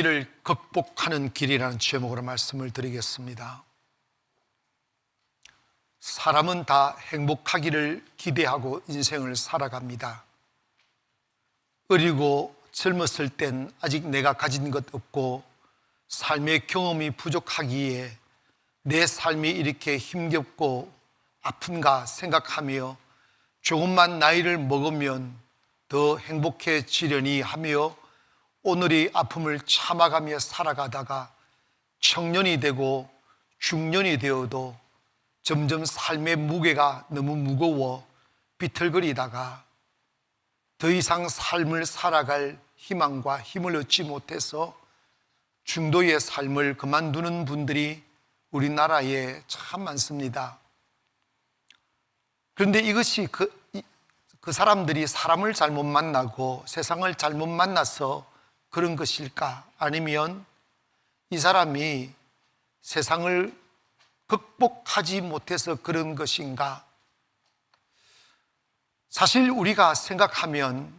행복하기를 극복하는 길이라는 제목으로 말씀을 드리겠습니다. 사람은 다 행복하기를 기대하고 인생을 살아갑니다. 어리고 젊었을 땐 아직 내가 가진 것 없고 삶의 경험이 부족하기에 내 삶이 이렇게 힘겹고 아픈가 생각하며 조금만 나이를 먹으면 더 행복해지려니 하며 오늘의 아픔을 참아가며 살아가다가 청년이 되고 중년이 되어도 점점 삶의 무게가 너무 무거워 비틀거리다가 더 이상 삶을 살아갈 희망과 힘을 얻지 못해서 중도의 삶을 그만두는 분들이 우리나라에 참 많습니다. 그런데 이것이 그 사람들이 사람을 잘못 만나고 세상을 잘못 만나서 그런 것일까? 아니면 이 사람이 세상을 극복하지 못해서 그런 것인가? 사실 우리가 생각하면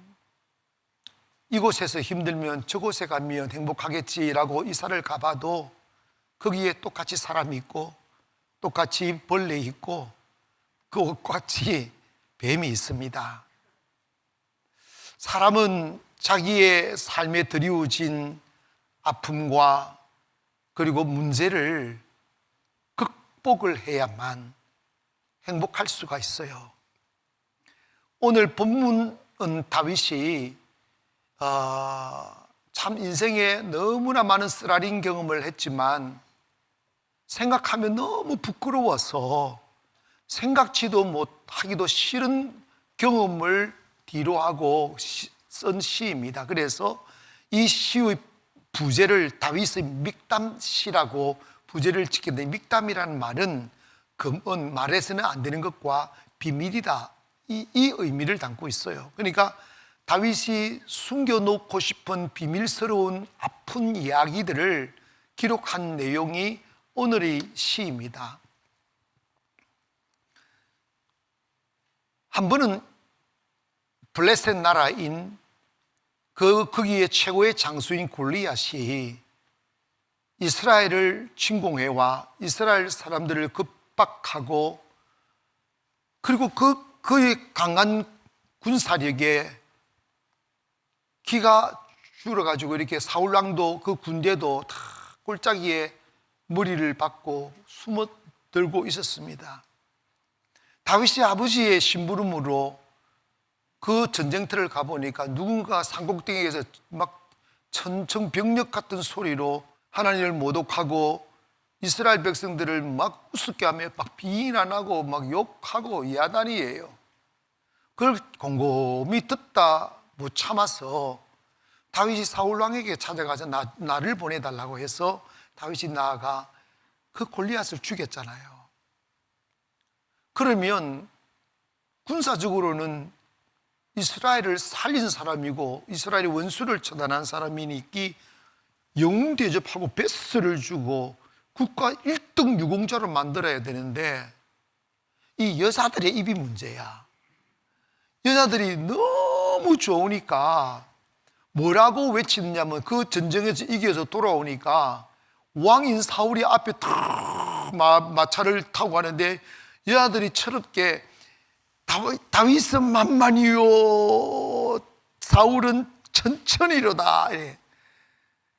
이곳에서 힘들면 저곳에 가면 행복하겠지라고 이사를 가봐도 거기에 똑같이 사람이 있고 똑같이 벌레 있고 똑같이 뱀이 있습니다. 사람은 자기의 삶에 드리워진 아픔과 그리고 문제를 극복을 해야만 행복할 수가 있어요. 오늘 본문은 다윗이 참 인생에 너무나 많은 쓰라린 경험을 했지만 생각하면 너무 부끄러워서 생각지도 못하기도 싫은 경험을 뒤로하고 쓴 시입니다. 그래서 이 시의 부제를 다윗의 믹담시라고 부제를 짓겠는데, 믹담이라는 말은 말해서는 안 되는 것과 비밀이다, 이 의미를 담고 있어요. 그러니까 다윗이 숨겨놓고 싶은 비밀스러운 아픈 이야기들을 기록한 내용이 오늘의 시입니다. 한 번은 블레셋 나라인 거기에 최고의 장수인 골리앗이 이스라엘을 침공해와 이스라엘 사람들을 급박하고, 그리고 그의 강한 군사력에 기가 줄어가지고 이렇게 사울왕도 그 군대도 다 꼴짜기에 머리를 박고 숨어들고 있었습니다. 다윗이 아버지의 심부름으로 그 전쟁터를 가보니까 누군가 산꼭대기에서 막 천천병력 같은 소리로 하나님을 모독하고 이스라엘 백성들을 막 우습게 하며 막 비난하고 막 욕하고 야단이에요. 그걸 곰곰이 듣다 못 참아서 다윗이 사울왕에게 찾아가서 나를 보내달라고 해서 다윗이 나아가 그 골리앗을 죽였잖아요. 그러면 군사적으로는 이스라엘을 살린 사람이고 이스라엘의 원수를 처단한 사람이니 영웅 대접하고 베스를 주고 국가 1등 유공자로 만들어야 되는데 이 여자들의 입이 문제야. 여자들이 너무 좋으니까 뭐라고 외치느냐면 그 전쟁에서 이겨서 돌아오니까 왕인 사울이 앞에 탁 마차를 타고 가는데 여자들이 철없게 다윗은 만만이요 사울은 천천히로다.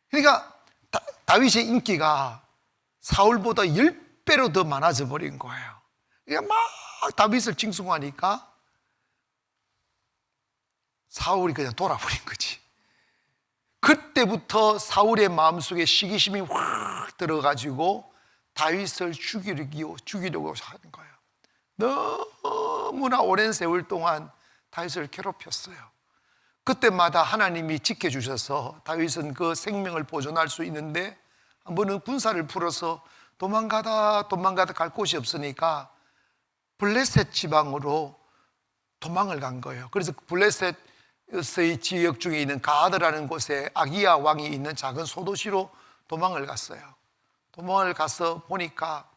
그러니까 다윗의 인기가 사울보다 10배로 더 많아져 버린 거예요. 그러니까 막 다윗을 칭송하니까 사울이 그냥 돌아버린 거지. 그때부터 사울의 마음속에 시기심이 확 들어가지고 다윗을 죽이려고 하는 거예요. 너무나 오랜 세월 동안 다윗을 괴롭혔어요. 그때마다 하나님이 지켜주셔서 다윗은 그 생명을 보존할 수 있는데, 한 번은 군사를 풀어서 도망가다 갈 곳이 없으니까 블레셋 지방으로 도망을 간 거예요. 그래서 블레셋의 지역 중에 있는 가드라는 곳에 아기야 왕이 있는 작은 소도시로 도망을 갔어요. 도망을 가서 보니까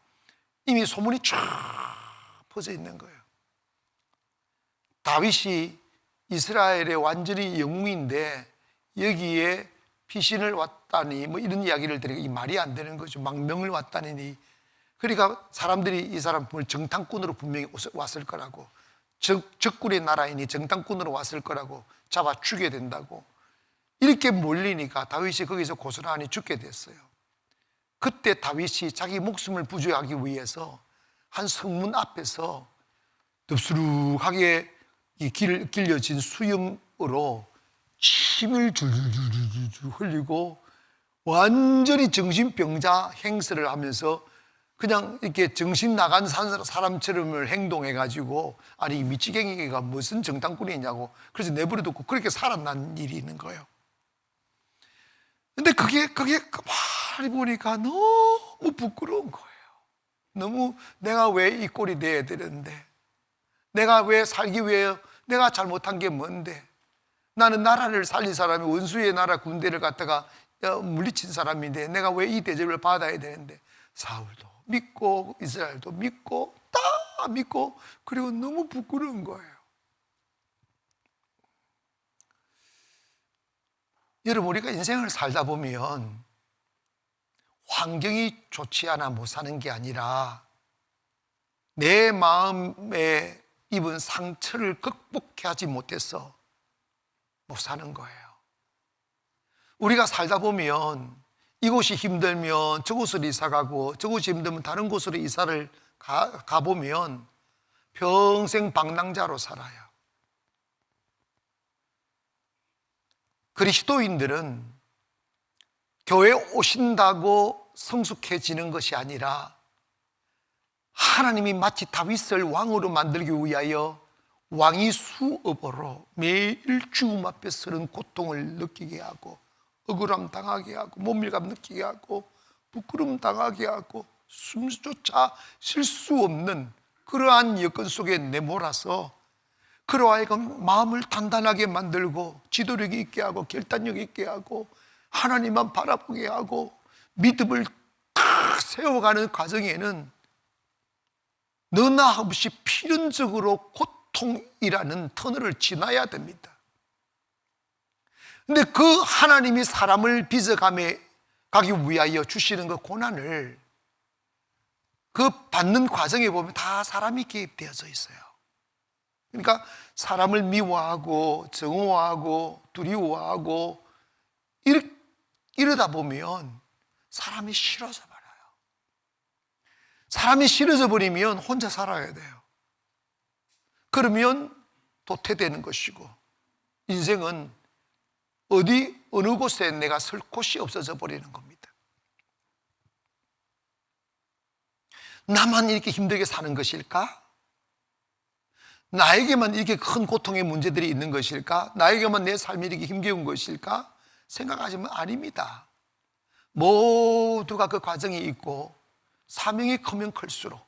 이미 소문이 쫙 퍼져 있는 거예요. 다윗이 이스라엘의 완전히 영웅인데 여기에 피신을 왔다니 뭐 이런 이야기를 드리고, 이 말이 안 되는 거죠. 망명을 왔다니. 그러니까 사람들이 이 사람을 정탐꾼으로 분명히 왔을 거라고, 적군의 나라이니 정탐꾼으로 왔을 거라고 잡아 죽여야 된다고, 이렇게 몰리니까 다윗이 거기서 고스란히 죽게 됐어요. 그때 다윗이 자기 목숨을 부조하기 위해서 한 성문 앞에서 덥수룩하게 길려진 수염으로 침을 줄줄줄줄 흘리고 완전히 정신병자 행세를 하면서 그냥 이렇게 정신 나간 사람처럼 행동해가지고, 아니 미치갱이가 무슨 정탐꾼이냐고, 그래서 내버려두고 그렇게 살아난 일이 있는 거예요. 근데 그게 가만히 보니까 너무 부끄러운 거예요. 너무 내가 왜 이 꼴이 돼야 되는데, 내가 왜 살기 위해 내가 잘못한 게 뭔데, 나는 나라를 살린 사람이 원수의 나라 군대를 갖다가 물리친 사람인데 내가 왜 이 대접을 받아야 되는데, 사울도 믿고 이스라엘도 믿고 다 믿고, 그리고 너무 부끄러운 거예요. 여러분, 우리가 인생을 살다 보면 환경이 좋지 않아 못 사는 게 아니라 내 마음에 입은 상처를 극복하지 못해서 못 사는 거예요. 우리가 살다 보면 이곳이 힘들면 저곳으로 이사 가고, 저곳이 힘들면 다른 곳으로 이사를 가보면 평생 방랑자로 살아요. 그리스도인들은 교회에 오신다고 성숙해지는 것이 아니라 하나님이 마치 다윗을 왕으로 만들기 위하여 왕이 수업으로 매일 죽음 앞에 서는 고통을 느끼게 하고, 억울함 당하게 하고, 모멸감 느끼게 하고, 부끄러움 당하게 하고, 숨조차 쉴 수 없는 그러한 여건 속에 내몰아서 그로 하여금 마음을 단단하게 만들고, 지도력이 있게 하고, 결단력 있게 하고, 하나님만 바라보게 하고, 믿음을 세워가는 과정에는 너나 없이 필연적으로 고통이라는 터널을 지나야 됩니다. 근데 그 하나님이 사람을 빚어가게 위하여 주시는 그 고난을, 그 받는 과정에 보면 다 사람이 개입되어져 있어요. 그러니까 사람을 미워하고 정오하고 두려워하고 이러다 보면 사람이 싫어져 버려요. 사람이 싫어져 버리면 혼자 살아야 돼요. 그러면 도태되는 것이고, 인생은 어느 곳에 내가 설 곳이 없어져 버리는 겁니다. 나만 이렇게 힘들게 사는 것일까? 나에게만 이렇게 큰 고통의 문제들이 있는 것일까? 나에게만 내 삶이 이렇게 힘겨운 것일까? 생각하시면 아닙니다. 모두가 그 과정이 있고, 사명이 크면 클수록,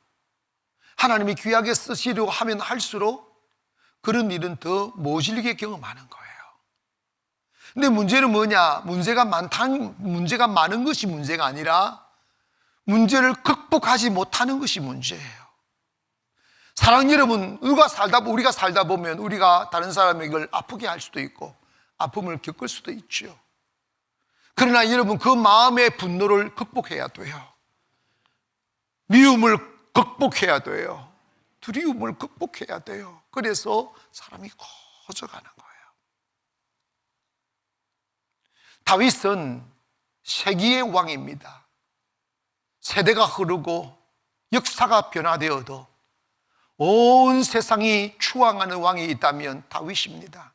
하나님이 귀하게 쓰시려고 하면 할수록 그런 일은 더 모질게 경험하는 거예요. 근데 문제는 뭐냐? 문제가 많은 것이 문제가 아니라 문제를 극복하지 못하는 것이 문제예요. 사랑하는 여러분, 우리가 살다 보면 우리가 다른 사람에게 아프게 할 수도 있고 아픔을 겪을 수도 있죠. 그러나 여러분, 그 마음의 분노를 극복해야 돼요. 미움을 극복해야 돼요. 두려움을 극복해야 돼요. 그래서 사람이 커져가는 거예요. 다윗은 세기의 왕입니다. 세대가 흐르고 역사가 변화되어도 온 세상이 추앙하는 왕이 있다면 다윗입니다.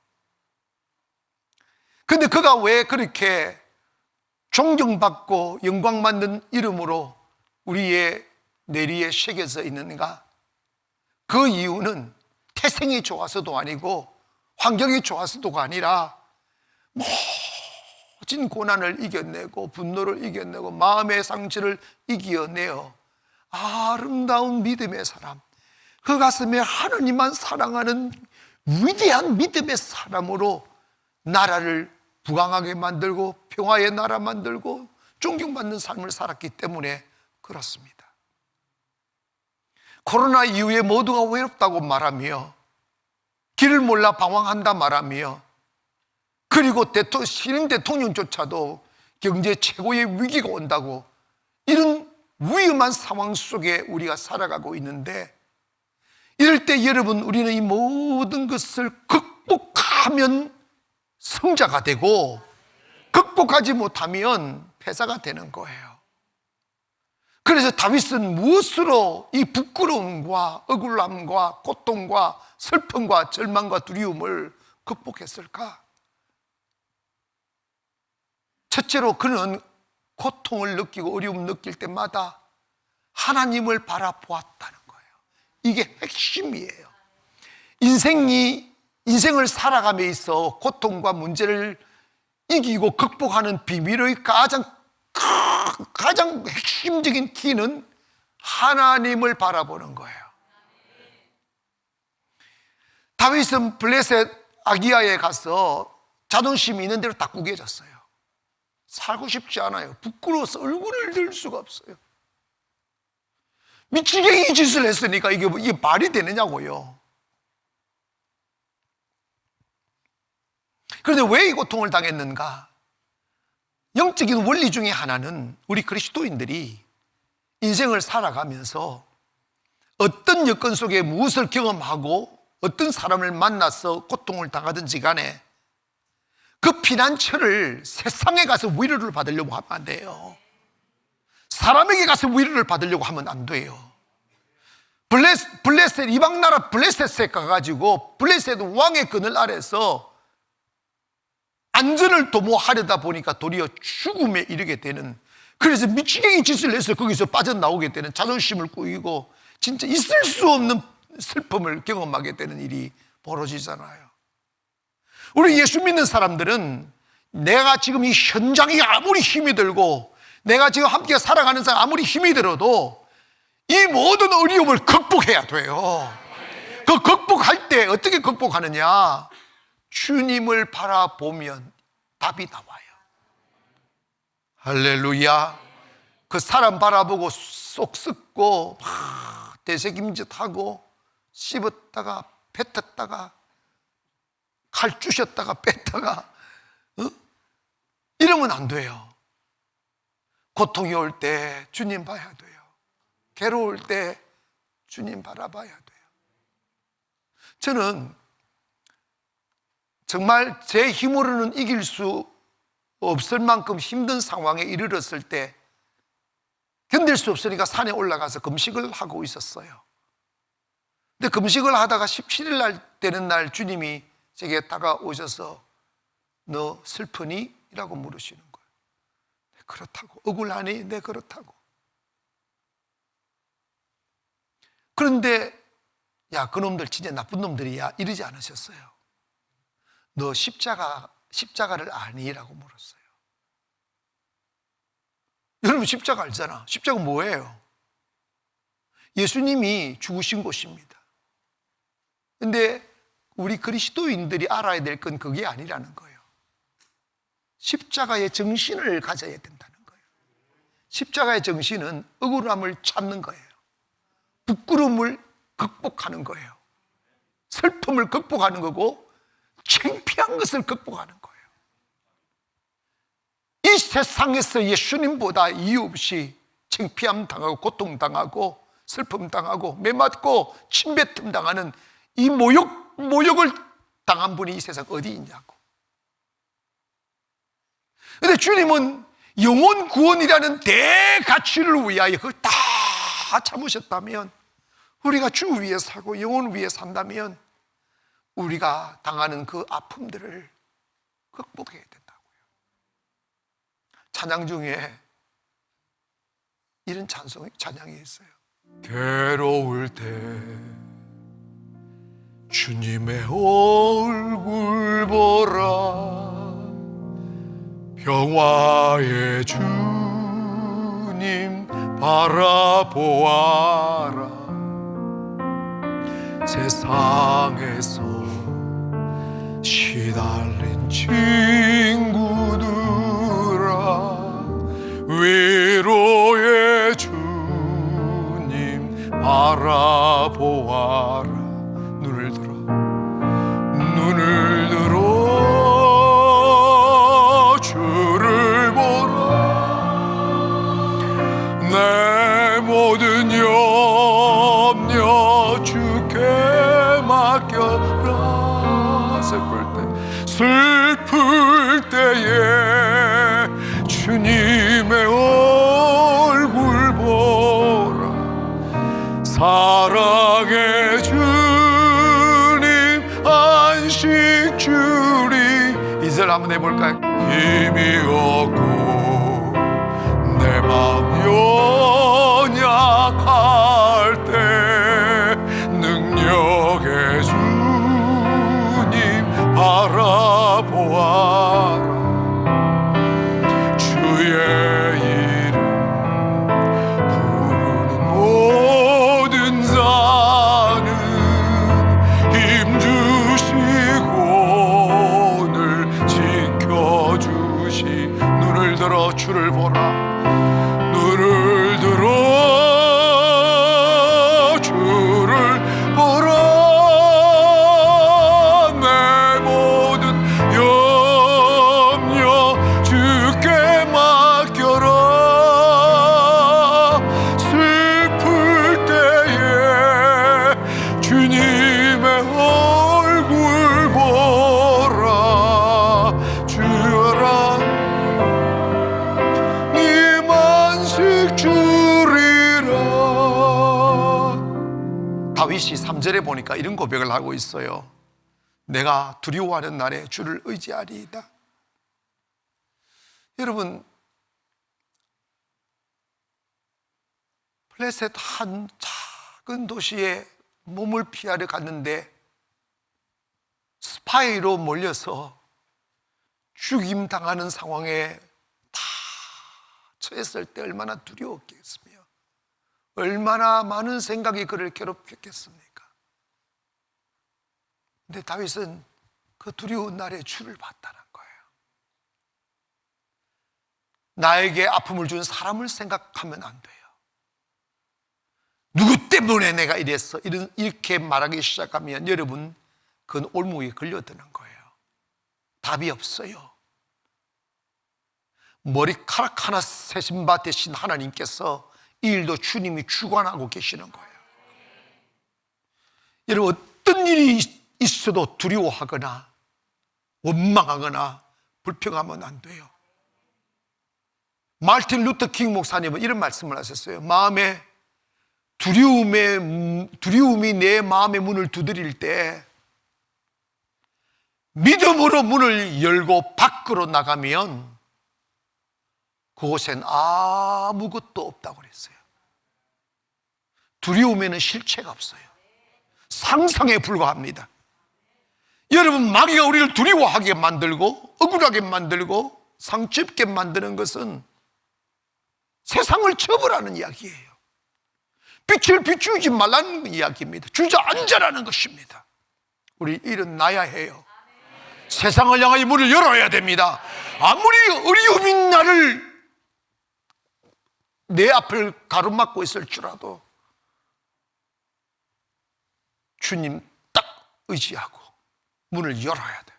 그런데 그가 왜 그렇게 존경받고 영광받는 이름으로 우리의 뇌리에 새겨져 있는가? 그 이유는 태생이 좋아서도 아니고 환경이 좋아서도가 아니라 모진 고난을 이겨내고 분노를 이겨내고 마음의 상처를 이겨내어 아름다운 믿음의 사람, 그 가슴에 하나님만 사랑하는 위대한 믿음의 사람으로 나라를 부강하게 만들고 평화의 나라 만들고 존경받는 삶을 살았기 때문에 그렇습니다. 코로나 이후에 모두가 외롭다고 말하며 길을 몰라 방황한다 말하며, 그리고 신임 대통령조차도 경제 최고의 위기가 온다고, 이런 위험한 상황 속에 우리가 살아가고 있는데, 이럴 때 여러분, 우리는 이 모든 것을 극복하면 성자가 되고, 극복하지 못하면 패자가 되는 거예요. 그래서 다윗은 무엇으로 이 부끄러움과 억울함과 고통과 슬픔과 절망과 두려움을 극복했을까? 첫째로 그는 고통을 느끼고 어려움을 느낄 때마다 하나님을 바라보았다는 거예요. 이게 핵심이에요. 인생을 살아감에 있어 고통과 문제를 이기고 극복하는 비밀의 가장 핵심적인 키는 하나님을 바라보는 거예요. 다윗은 블레셋 아기야에 가서 자존심이 있는 대로 딱 구겨졌어요. 살고 싶지 않아요. 부끄러워서 얼굴을 들 수가 없어요. 미치겠이 짓을 했으니까 이게 말이 되느냐고요. 그런데 왜 이 고통을 당했는가? 영적인 원리 중에 하나는 우리 그리스도인들이 인생을 살아가면서 어떤 여건 속에 무엇을 경험하고 어떤 사람을 만나서 고통을 당하든지 간에 그 피난처를 세상에 가서 위로를 받으려고 하면 안 돼요. 사람에게 가서 위로를 받으려고 하면 안 돼요. 블레셋 이방 나라 블레셋에 가가지고 블레셋 왕의 그늘 아래서 안전을 도모하려다 보니까 도리어 죽음에 이르게 되는, 그래서 미치겠이 짓을 해서 거기서 빠져나오게 되는, 자존심을 꾸이고 진짜 있을 수 없는 슬픔을 경험하게 되는 일이 벌어지잖아요. 우리 예수 믿는 사람들은 내가 지금 이 현장이 아무리 힘이 들고 내가 지금 함께 살아가는 사람 아무리 힘이 들어도 이 모든 어려움을 극복해야 돼요. 그 극복할 때 어떻게 극복하느냐? 주님을 바라보면 답이 나와요. 할렐루야. 그 사람 바라보고 쏙 썩고 막 되새김짓하고 씹었다가 뱉었다가 칼 쑤셨다가 뺐다가 이러면 안 돼요. 고통이 올 때 주님 봐야 돼요. 괴로울 때 주님 바라봐야 돼요. 저는 정말 제 힘으로는 이길 수 없을 만큼 힘든 상황에 이르렀을 때 견딜 수 없으니까 산에 올라가서 금식을 하고 있었어요. 근데 금식을 하다가 17일 날 되는 날 주님이 제게 다가오셔서 너 슬프니? 라고 물으시는 거예요. 네, 그렇다고. 억울하니? 네, 그렇다고. 그런데 야, 그놈들 진짜 나쁜 놈들이야 이러지 않으셨어요. 너 십자가를 아니? 라고 물었어요. 여러분 십자가 알잖아. 십자가 뭐예요? 예수님이 죽으신 곳입니다. 근데 우리 그리스도인들이 알아야 될 건 그게 아니라는 거예요. 십자가의 정신을 가져야 된다는 거예요. 십자가의 정신은 억울함을 참는 거예요. 부끄러움을 극복하는 거예요. 슬픔을 극복하는 거고 창피한 것을 극복하는 거예요. 이 세상에서 예수님보다 이유 없이 창피함 당하고 고통 당하고 슬픔 당하고 매맞고 침뱉음 당하는 이 모욕을 당한 분이 이 세상 어디 있냐고. 그런데 주님은 영혼 구원이라는 대가치를 위하여 그걸 다 참으셨다면, 우리가 주 위에 살고 영혼 위에 산다면 우리가 당하는 그 아픔들을 극복해야 된다고요. 찬양 중에 이런 찬양이 있어요. 괴로울 때 주님의 얼굴 보라, 평화의 주님 바라보아라. 세상에서 시달린 친구들아, 위로의 주님 바라보아라. 눈을 들어 주를 보라. 슬플 때에 주님의 얼굴 보라. 사랑의 주님 안식 주리. 이절 한번 해볼까요? 힘이 없고 내 마음 연약할 때 능력의 주님 바라보아라. 주의 이름 부르는 모든 자는 힘 주시고 오늘 지켜주시. 눈을 들어 주를 보라. 눈을 들어 주를 보라. 내 모든 염려 주께 맡겨라. 슬플 때에 주님의 얼굴 보라. 주여라 님 안식 주리라. 다윗이 3절에 보니까 이런 고백을 하고 있어요. 내가 두려워하는 날에 주를 의지하리이다. 여러분, 블레셋 한 작은 도시에 몸을 피하러 갔는데 스파이로 몰려서 죽임 당하는 상황에 다 처했을 때 얼마나 두려웠겠으며 얼마나 많은 생각이 그를 괴롭혔겠습니까? 근데 다윗은 그 두려운 날에 주를 봤다는 거예요. 나에게 아픔을 준 사람을 생각하면 안 돼요. 누구 때문에 내가 이랬어? 이렇게 말하기 시작하면 여러분, 그건 올무에 걸려드는 거예요. 답이 없어요. 머리카락 하나 세신 바 되신 하나님께서 이 일도 주님이 주관하고 계시는 거예요. 여러분, 어떤 일이 있어도 두려워하거나 원망하거나 불평하면 안 돼요. 마르틴 루터 킹 목사님은 이런 말씀을 하셨어요. 마음에 두려움이 내 마음의 문을 두드릴 때 믿음으로 문을 열고 밖으로 나가면 그곳엔 아무것도 없다고 그랬어요. 두려움에는 실체가 없어요. 상상에 불과합니다. 여러분, 마귀가 우리를 두려워하게 만들고 억울하게 만들고 상처 입게 만드는 것은 세상을 접으라는 이야기예요. 빛을 비추지 말라는 이야기입니다. 주저앉으라는 것입니다. 우리 일어나야 해요. 세상을 향하여 문을 열어야 됩니다. 아무리 어려움인 나를 내 앞을 가로막고 있을지라도 주님 딱 의지하고 문을 열어야 돼.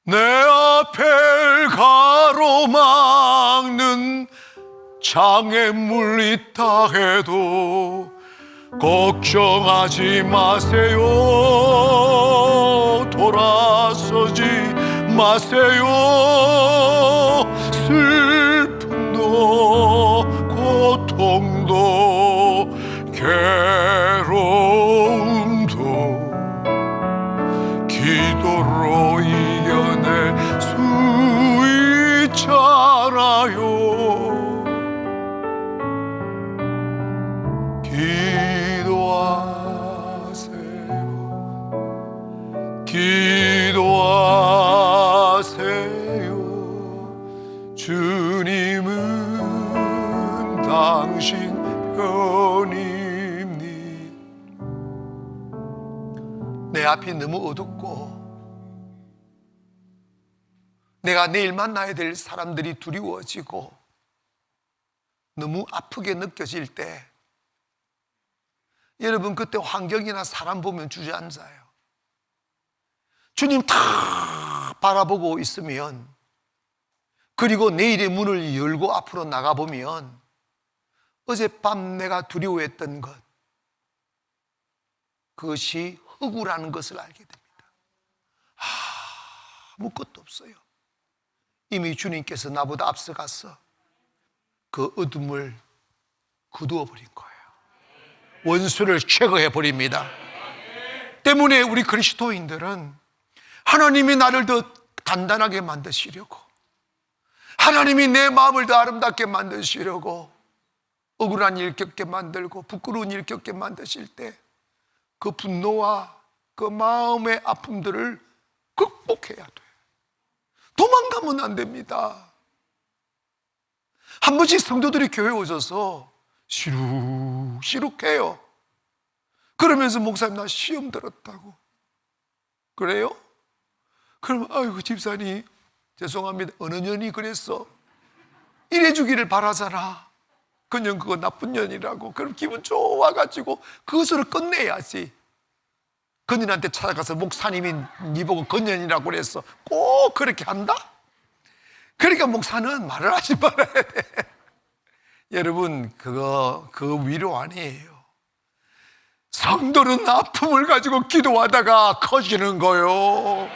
내 앞을 가로막는 장애물 있다 해도 걱정하지 마세요. 돌아서지 마세요. 슬픔도 고통도 괴로움도 기도로 이겨낼 수 있잖아요. 기도하세요. 주님은 당신 편입니다. 내 앞이 너무 어둡고 내가 내일 만나야 될 사람들이 두려워지고 너무 아프게 느껴질 때 여러분, 그때 환경이나 사람 보면 주저앉아요. 주님 다 바라보고 있으면, 그리고 내일의 문을 열고 앞으로 나가보면 어젯밤 내가 두려워했던 것, 그것이 허구라는 것을 알게 됩니다. 아무것도 없어요. 이미 주님께서 나보다 앞서가서 그 어둠을 거두어 버린 거예요. 원수를 제거해 버립니다. 때문에 우리 그리스도인들은 하나님이 나를 더 단단하게 만드시려고, 하나님이 내 마음을 더 아름답게 만드시려고 억울한 일 겪게 만들고 부끄러운 일 겪게 만드실 때 그 분노와 그 마음의 아픔들을 극복해야 돼요. 도망가면 안 됩니다. 한 번씩 성도들이 교회 오셔서 시룩시룩해요. 그러면서 목사님 나 시험 들었다고. 그래요? 그럼 아이고 집사님 죄송합니다. 어느 년이 그랬어? 이래 주기를 바라잖아. 그년 그거 나쁜 년이라고. 그럼 기분 좋아가지고 그것으로 끝내야지. 그년한테 찾아가서 목사님이 네 보고 그년이라고 그랬어. 꼭 그렇게 한다? 그러니까 목사는 말을 하지 말아야 돼. 여러분 그거 위로 아니에요. 성도는 아픔을 가지고 기도하다가 커지는 거예요.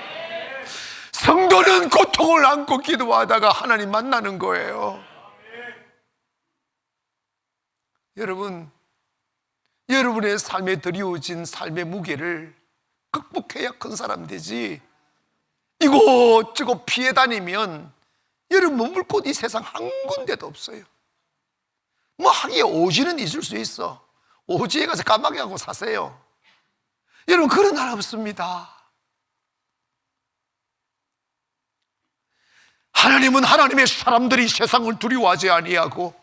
성도는 고통을 안고 기도하다가 하나님 만나는 거예요. 여러분, 여러분의 삶에 드리워진 삶의 무게를 극복해야 큰 사람 되지, 이곳저곳 피해 다니면 여러분 머물 곳 이 세상 한 군데도 없어요. 뭐 하기에 오지는 있을 수 있어. 오지에 가서 까마귀 하고 사세요. 여러분 그런 나라 없습니다. 하나님은 하나님의 사람들이 세상을 두려워하지 아니하고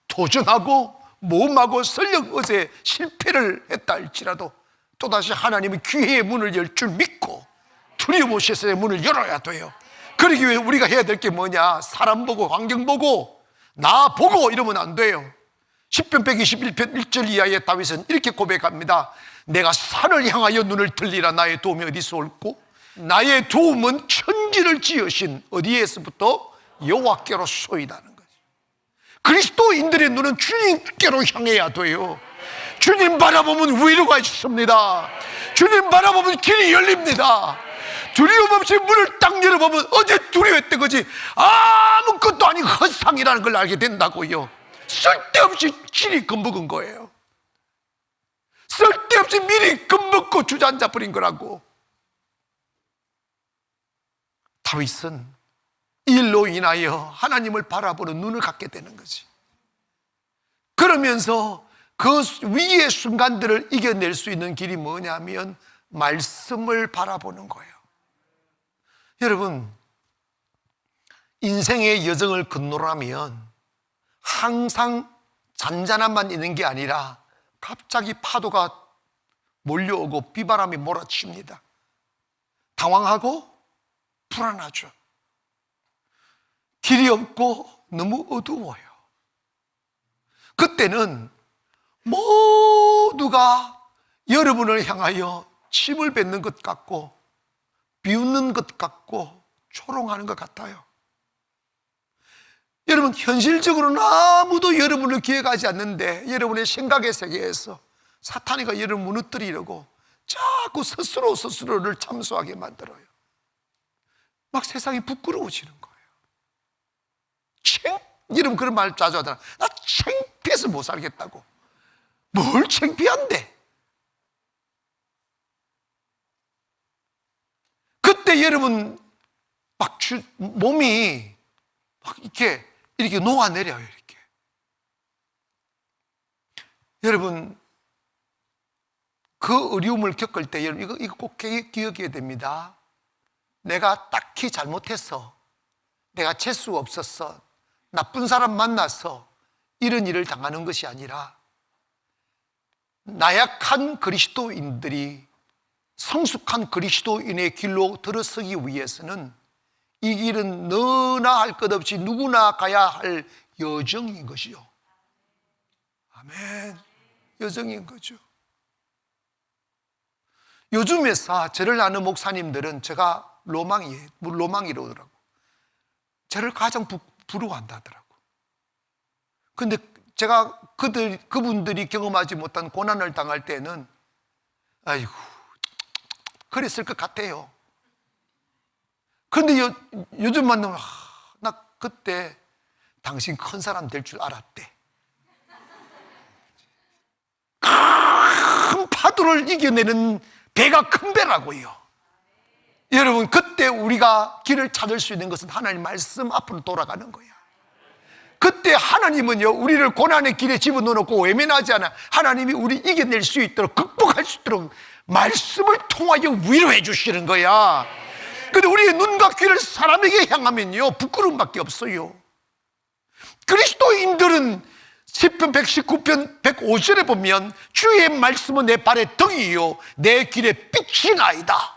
도전하고 모험하고 설령 어제 실패를 했다 할지라도 또다시 하나님의 기회의 문을 열 줄 믿고 두려움 없이 세상의 문을 열어야 돼요. 그러기 위해 우리가 해야 될 게 뭐냐? 사람 보고 환경 보고 나 보고 이러면 안 돼요. 10편 121편 1절 이하의 다윗은 이렇게 고백합니다. 내가 산을 향하여 눈을 들리라. 나의 도움이 어디서 올고 나의 도움은 천지를 지으신 어디에서부터? 여호와께로소이다는 거죠. 그리스도인들의 눈은 주님께로 향해야 돼요. 주님 바라보면 위로가 있습니다. 주님 바라보면 길이 열립니다. 두려움 없이 문을 딱 열어보면 어제 두려워했던 거지 아무것도 아닌 헛상이라는 걸 알게 된다고요. 쓸데없이 길이 겁먹은 거예요. 쓸데없이 미리 겁먹고 주저앉아 버린 거라고. 다윗은 이 일로 인하여 하나님을 바라보는 눈을 갖게 되는 거지. 그러면서 그 위기의 순간들을 이겨낼 수 있는 길이 뭐냐면 말씀을 바라보는 거예요. 여러분, 인생의 여정을 건너라면 항상 잔잔함만 있는 게 아니라 갑자기 파도가 몰려오고 비바람이 몰아칩니다. 당황하고 불안하죠. 길이 없고 너무 어두워요. 그때는 모두가 여러분을 향하여 침을 뱉는 것 같고 비웃는 것 같고 조롱하는 것 같아요. 여러분 현실적으로는 아무도 여러분을 기억하지 않는데 여러분의 생각의 세계에서 사탄이가 여러분을 무너뜨리려고 자꾸 스스로를 참소하게 만들어요. 막 세상이 부끄러워지는 거예요. 여러분 그런 말 자주 하잖아. 나 창피해서 못 살겠다고. 뭘 창피한데? 그때 여러분 막 몸이 막 이렇게 녹아내려요. 이렇게. 여러분 그 어려움을 겪을 때 여러분 이거 꼭 기억해야 됩니다. 내가 딱히 잘못했어, 내가 재수가 없었어, 나쁜 사람 만나서 이런 일을 당하는 것이 아니라 나약한 그리스도인들이 성숙한 그리스도인의 길로 들어서기 위해서는 이 길은 너나 할 것 없이 누구나 가야 할 여정인 것이요. 아멘. 여정인 거죠. 요즘에서 저를 아는 목사님들은 제가 로망이라더라고. 저를 가장 부러워한다더라고. 근데 제가 그분들이 경험하지 못한 고난을 당할 때는 아이고 그랬을 것 같아요. 그런데 요즘 만나면 나 그때 당신 큰 사람 될 줄 알았대. 큰 파도를 이겨내는 배가 큰 배라고요. 여러분, 그때 우리가 길을 찾을 수 있는 것은 하나님 말씀 앞으로 돌아가는 거야. 그때 하나님은요, 우리를 고난의 길에 집어넣어놓고 외면하지 않아. 하나님이 우리 이겨낼 수 있도록, 극복할 수 있도록 말씀을 통하여 위로해 주시는 거야. 근데 우리의 눈과 귀를 사람에게 향하면요, 부끄러움밖에 없어요. 그리스도인들은 시편 119편 105절에 보면 주의 말씀은 내 발의 등이요 내 길의 빛이 나이다.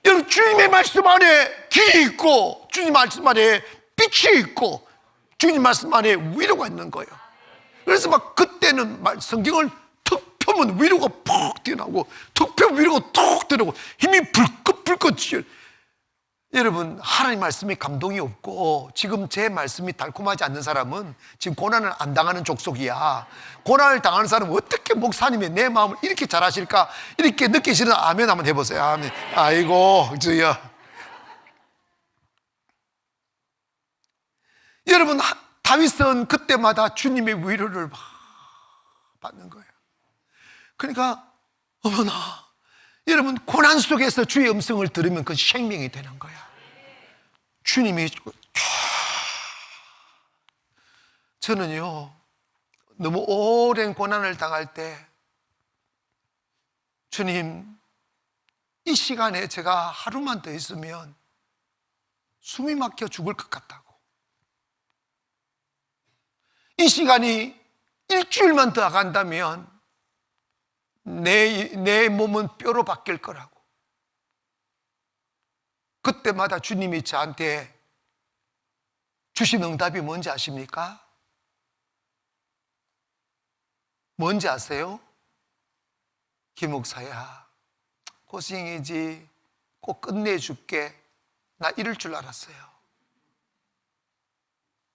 여러분, 주님의 말씀 안에 길이 있고 주님 말씀 안에 빛이 있고 주님 말씀 안에 위로가 있는 거예요. 그래서 막 그때는 성경을 툭 펴면 위로가 푹 뛰어나고 툭 펴면 위로가 툭 뛰어나고 힘이 불끈불끈 튀어. 여러분, 하나님 말씀에 감동이 없고 지금 제 말씀이 달콤하지 않는 사람은 지금 고난을 안 당하는 족속이야. 고난을 당하는 사람은 어떻게 목사님이 내 마음을 이렇게 잘 아실까? 이렇게 느끼시는 아멘 한번 해보세요. 아멘. 아이고 주여. 여러분, 다윗은 그때마다 주님의 위로를 받는 거예요. 그러니까 어머나, 여러분, 고난 속에서 주의 음성을 들으면 그건 생명이 되는 거야. 주님이, 저는요, 너무 오랜 고난을 당할 때 주님, 이 시간에 제가 하루만 더 있으면 숨이 막혀 죽을 것 같다고, 이 시간이 일주일만 더 간다면 내 몸은 뼈로 바뀔 거라고. 그때마다 주님이 저한테 주신 응답이 뭔지 아십니까? 뭔지 아세요? 김 목사야, 고생이지, 꼭 끝내줄게. 나 이럴 줄 알았어요.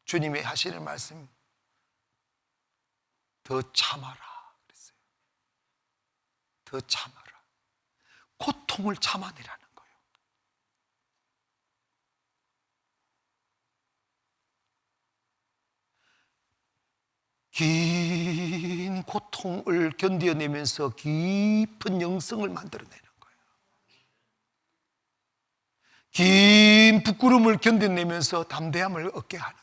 주님이 하시는 말씀, 더 참아라 그랬어요. 더 참아라. 고통을 참아내라는 거예요. 긴 고통을 견뎌내면서 깊은 영성을 만들어내는 거예요. 긴 부끄러움을 견뎌내면서 담대함을 얻게 하는 거예요.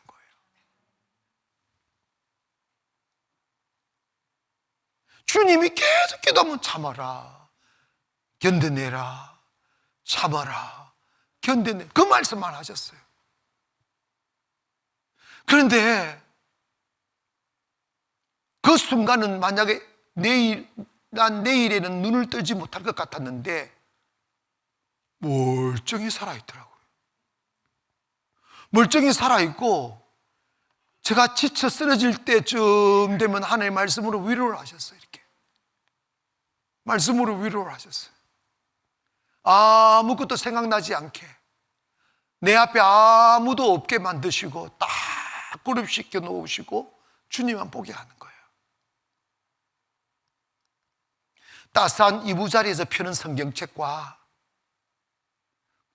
주님이 계속 기도하면 참아라, 견뎌내라, 참아라, 견뎌내, 그 말씀만 하셨어요. 그런데 그 순간은 만약에 난 내일에는 눈을 뜨지 못할 것 같았는데 멀쩡히 살아있더라고요. 멀쩡히 살아있고 제가 지쳐 쓰러질 때쯤 되면 하나님의 말씀으로 위로를 하셨어요. 이렇게 말씀으로 위로를 하셨어요. 아무것도 생각나지 않게 내 앞에 아무도 없게 만드시고 딱 그룹시켜 놓으시고 주님만 보게 하는 거예요. 따스한 이부자리에서 펴는 성경책과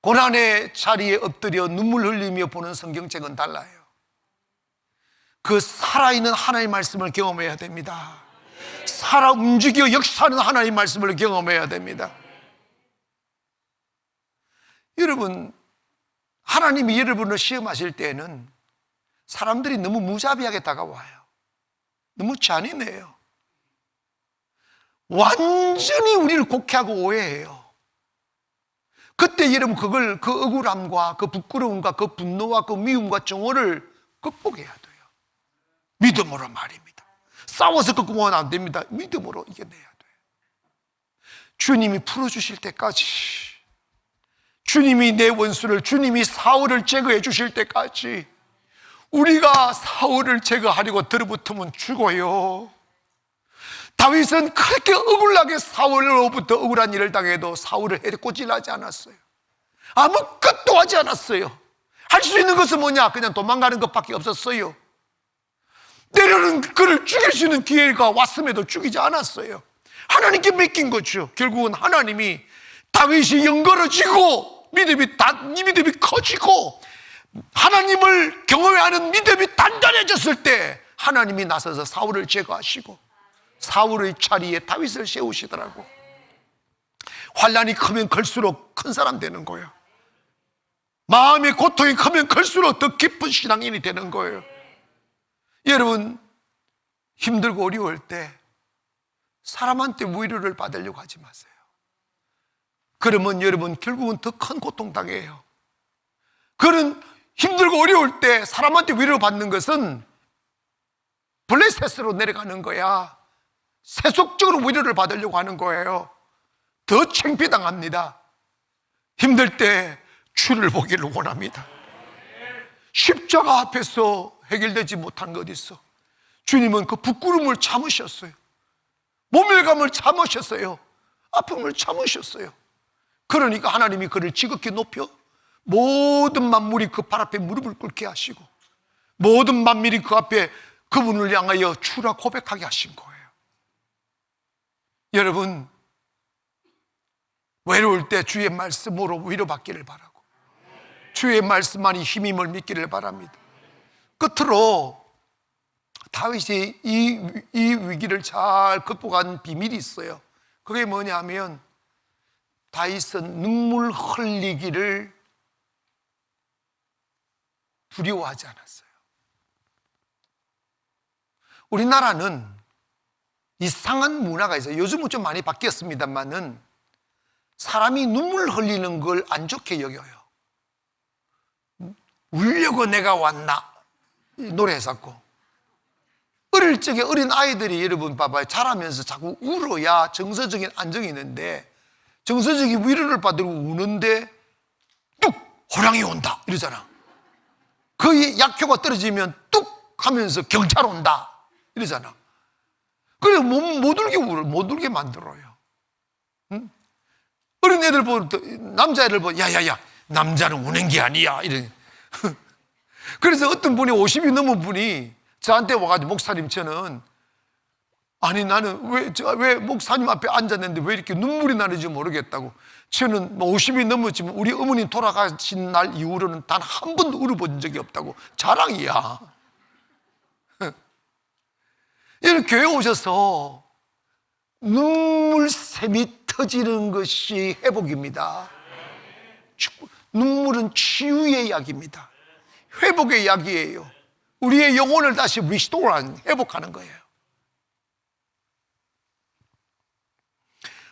고난의 자리에 엎드려 눈물 흘리며 보는 성경책은 달라요. 그 살아있는 하나님의 말씀을 경험해야 됩니다. 살아 움직여 역사하는 하나님의 말씀을 경험해야 됩니다. 여러분, 하나님이 여러분을 시험하실 때에는 사람들이 너무 무자비하게 다가와요. 너무 잔인해요. 완전히 우리를 곡해하고 오해해요. 그때 여러분 그 억울함과 그 부끄러움과 그 분노와 그 미움과 정오를 극복해야 돼요. 믿음으로 말입니다. 싸워서 극복하면 안 됩니다. 믿음으로 이겨내야 돼요. 주님이 풀어주실 때까지, 주님이 내 원수를, 주님이 사울을 제거해 주실 때까지 우리가 사울을 제거하려고 들어붙으면 죽어요. 다윗은 그렇게 억울하게 사울로부터 억울한 일을 당해도 사울을 해코지하지 않았어요. 아무것도 하지 않았어요. 할 수 있는 것은 뭐냐? 그냥 도망가는 것밖에 없었어요. 때로는 그를 죽일 수 있는 기회가 왔음에도 죽이지 않았어요. 하나님께 맡긴 거죠. 결국은 하나님이 다윗이 영걸어지고 이 믿음이 커지고 하나님을 경험하는 믿음이 단단해졌을 때 하나님이 나서서 사울을 제거하시고 사울의 자리에 다윗을 세우시더라고. 환난이 크면 클수록 큰 사람 되는 거예요. 마음의 고통이 크면 클수록 더 깊은 신앙인이 되는 거예요. 여러분, 힘들고 어려울 때 사람한테 위로를 받으려고 하지 마세요. 그러면 여러분 결국은 더 큰 고통 당해요. 그런 힘들고 어려울 때 사람한테 위로를 받는 것은 블레셋으로 내려가는 거야. 세속적으로 위로를 받으려고 하는 거예요. 더 창피당합니다. 힘들 때 주를 보기를 원합니다. 십자가 앞에서 해결되지 못한 것 어디 있어? 주님은 그 부끄러움을 참으셨어요. 모멸감을 참으셨어요. 아픔을 참으셨어요. 그러니까 하나님이 그를 지극히 높여 모든 만물이 그 발 앞에 무릎을 꿇게 하시고 모든 만민이 그 앞에 그분을 향하여 주라 고백하게 하신 거예요. 여러분, 외로울 때 주의 말씀으로 위로받기를 바라고 주의 말씀만이 힘임을 믿기를 바랍니다. 끝으로 다윗이 이 위기를 잘 극복한 비밀이 있어요. 그게 뭐냐면 다윗은 눈물 흘리기를 두려워하지 않았어요. 우리나라는 이상한 문화가 있어요. 요즘은 좀 많이 바뀌었습니다만은 사람이 눈물 흘리는 걸 안 좋게 여겨요. 울려고 내가 왔나 노래 했었고, 어릴 적에 어린 아이들이 여러분 봐봐요. 자라면서 자꾸 울어야 정서적인 안정이 있는데 정서적인 위로를 받으려고 우는데 뚝 호랑이 온다 이러잖아. 그 약효가 떨어지면 뚝 하면서 경찰 온다 이러잖아. 그래 못 울게 울어, 못 울게 만들어요. 응? 어린 애들 보고 남자애들 보고 야야야 남자는 우는 게 아니야 이래. 그래서 어떤 분이 50이 넘은 분이 저한테 와가지고 목사님 저는 아니 나는 왜 목사님 앞에 앉았는데 왜 이렇게 눈물이 나는지 모르겠다고. 저는 50이 넘었지만 우리 어머니 돌아가신 날 이후로는 단 한 번도 울어본 적이 없다고. 자랑이야. 이런 교회 오셔서 눈물샘이 터지는 것이 회복입니다. 눈물은 치유의 약입니다. 회복의 약이에요. 우리의 영혼을 다시 리스토어한, 회복하는 거예요.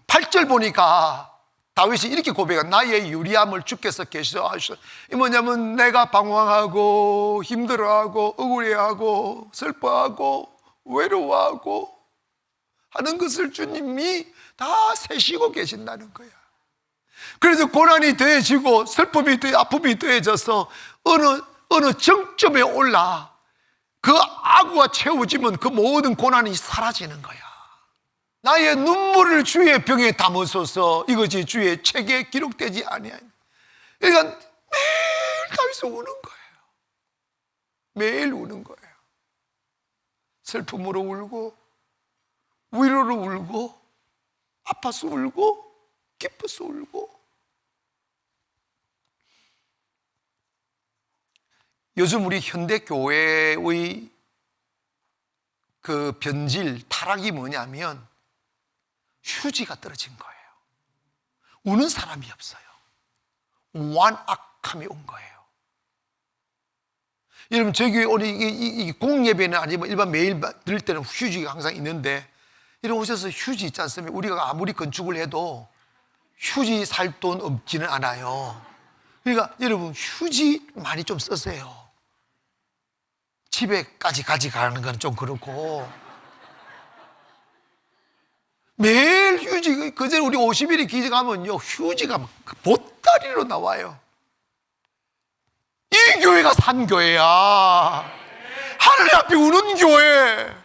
8절 보니까 다윗이 이렇게 고백한 나의 유리함을 주께서 계시어 하셨어요. 이 뭐냐면 내가 방황하고 힘들어하고 억울해하고 슬퍼하고 외로워하고 하는 것을 주님이 다 세시고 계신다는 거야. 그래서 고난이 더해지고 슬픔이 아픔이 더해져서 어느 정점에 올라 그 악우가 채워지면 그 모든 고난이 사라지는 거야. 나의 눈물을 주의 병에 담으소서 이것이 주의 책에 기록되지 아니하니. 그러니까 매일 다윗은 우는 거예요. 매일 우는 거예요. 슬픔으로 울고 위로로 울고 아파서 울고 기뻐서 울고. 요즘 우리 현대교회의 그 변질, 타락이 뭐냐면 휴지가 떨어진 거예요. 우는 사람이 없어요. 완악함이 온 거예요. 여러분 저희 교회 오늘 이게 공예배는 아니면 일반 매일 들을 때는 휴지가 항상 있는데 이런 오셔서 휴지 있지 않습니까? 우리가 아무리 건축을 해도 휴지 살 돈 없지는 않아요. 그러니까 여러분 휴지 많이 좀 쓰세요. 집에까지 가져가는 건 좀 그렇고 매일 휴지, 그전에 우리 50일이 기증하면요 휴지가 보따리로 나와요. 이 교회가 산 교회야. 하나님 앞에 우는 교회.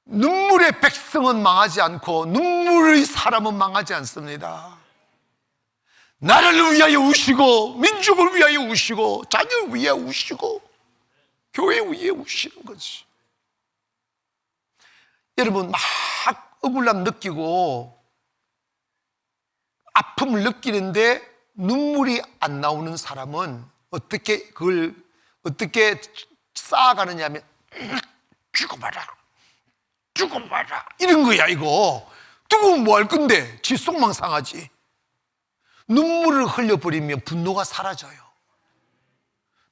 눈물의 백성은 망하지 않고 눈물의 사람은 망하지 않습니다. 나라를 위하여 우시고 민족을 위하여 우시고 자녀를 위하여 우시고 교회 위에 우시는 거지. 여러분 막 억울함 느끼고 아픔을 느끼는데 눈물이 안 나오는 사람은 어떻게 쌓아가느냐 하면 죽어봐라 이런 거야. 이거 두고 뭐 할 건데 지 속만 상하지. 눈물을 흘려버리면 분노가 사라져요.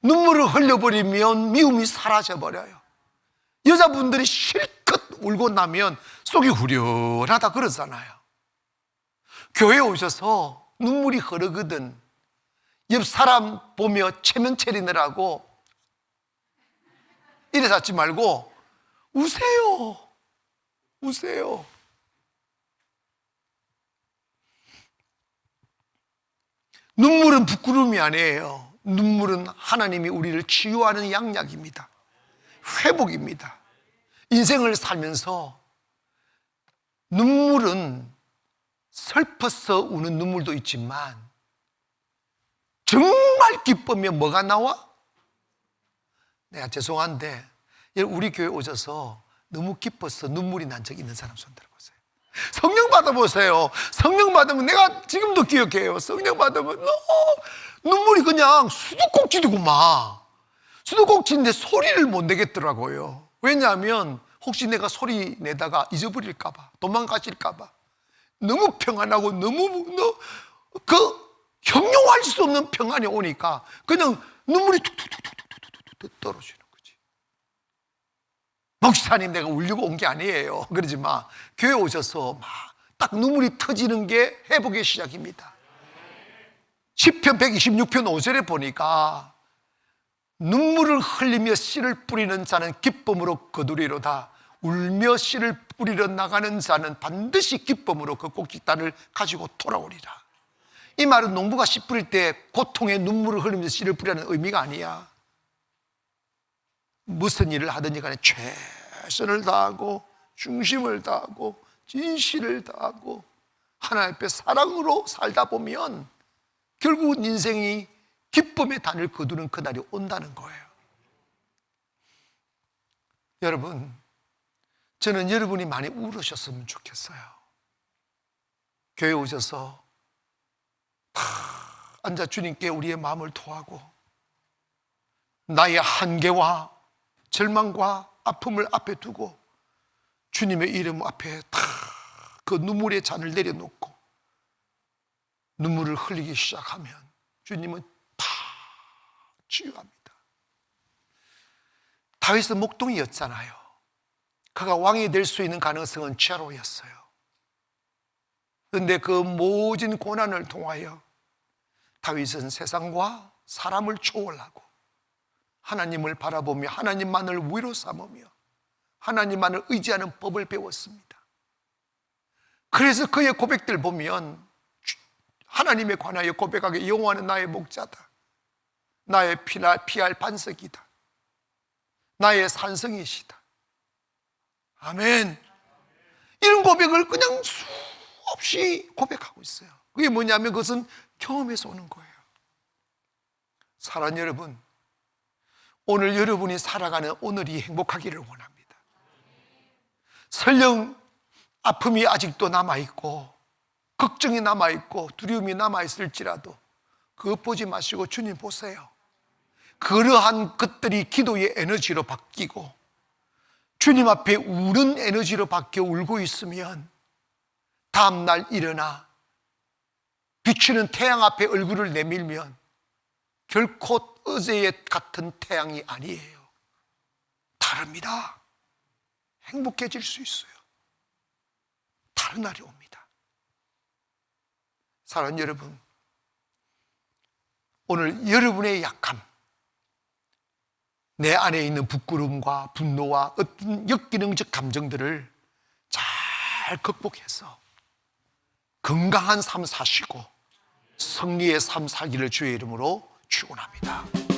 눈물을 흘려버리면 미움이 사라져버려요. 여자분들이 실컷 울고 나면 속이 후련하다 그러잖아요. 교회에 오셔서 눈물이 흐르거든 옆 사람 보며 체면 차리느라고 이래 닿지 말고 우세요. 눈물은 부끄러움이 아니에요. 눈물은 하나님이 우리를 치유하는 양약입니다. 회복입니다. 인생을 살면서 눈물은 슬퍼서 우는 눈물도 있지만 정말 기쁘면 뭐가 나와? 내가 죄송한데 우리 교회 오셔서 너무 기뻐서 눈물이 난 적 있는 사람 손 들어보세요. 성령 받아보세요. 성령 받으면 내가 지금도 기억해요. 성령 받으면 눈물이 그냥 수도꼭지더구만. 수도꼭지인데 소리를 못 내겠더라고요. 왜냐하면 혹시 내가 소리 내다가 잊어버릴까봐, 도망가실까봐. 너무 평안하고 너무 형용할 수 없는 평안이 오니까 그냥 눈물이 툭툭툭툭툭툭 떨어지는 거지. 목사님 내가 울려고 온 게 아니에요. 그러지 마. 교회 오셔서 막 딱 눈물이 터지는 게 회복의 시작입니다. 시편 126편 5절에 보니까 눈물을 흘리며 씨를 뿌리는 자는 기쁨으로 거두리로다. 울며 씨를 뿌리러 나가는 자는 반드시 기쁨으로 그 꼭지단을 가지고 돌아오리라. 이 말은 농부가 씨 뿌릴 때 고통의 눈물을 흘리면서 씨를 뿌리라는 의미가 아니야. 무슨 일을 하든지 간에 최선을 다하고 중심을 다하고 진실을 다하고 하나님 앞에 사랑으로 살다 보면 결국은 인생이 기쁨의 단을 거두는 그날이 온다는 거예요. 여러분, 저는 여러분이 많이 울으셨으면 좋겠어요. 교회 오셔서 다 앉아 주님께 우리의 마음을 토하고 나의 한계와 절망과 아픔을 앞에 두고 주님의 이름 앞에 다 그 눈물의 잔을 내려놓고 눈물을 흘리기 시작하면 주님은 다 치유합니다. 다윗은 목동이었잖아요. 그가 왕이 될 수 있는 가능성은 제로였어요. 그런데 그 모진 고난을 통하여 다윗은 세상과 사람을 초월하고 하나님을 바라보며 하나님만을 위로 삼으며 하나님만을 의지하는 법을 배웠습니다. 그래서 그의 고백들 보면 하나님에 관하여 고백하게 여호와는 나의 목자다, 나의 피할 반석이다, 나의 산성이시다. 아멘. 이런 고백을 그냥 수없이 고백하고 있어요. 그게 뭐냐면 그것은 경험에서 오는 거예요. 사랑하는 여러분, 오늘 여러분이 살아가는 오늘이 행복하기를 원합니다. 설령 아픔이 아직도 남아있고 걱정이 남아있고 두려움이 남아있을지라도 그것 보지 마시고 주님 보세요. 그러한 것들이 기도의 에너지로 바뀌고 주님 앞에 우는 에너지로 바뀌어 울고 있으면 다음날 일어나 비추는 태양 앞에 얼굴을 내밀면 결코 어제의 같은 태양이 아니에요. 다릅니다. 행복해질 수 있어요. 다른 날이 옵니다. 사랑하는 여러분, 오늘 여러분의 약함, 내 안에 있는 부끄러움과 분노와 어떤 역기능적 감정들을 잘 극복해서 건강한 삶 사시고 승리의 삶 살기를 주의 이름으로 축원합니다.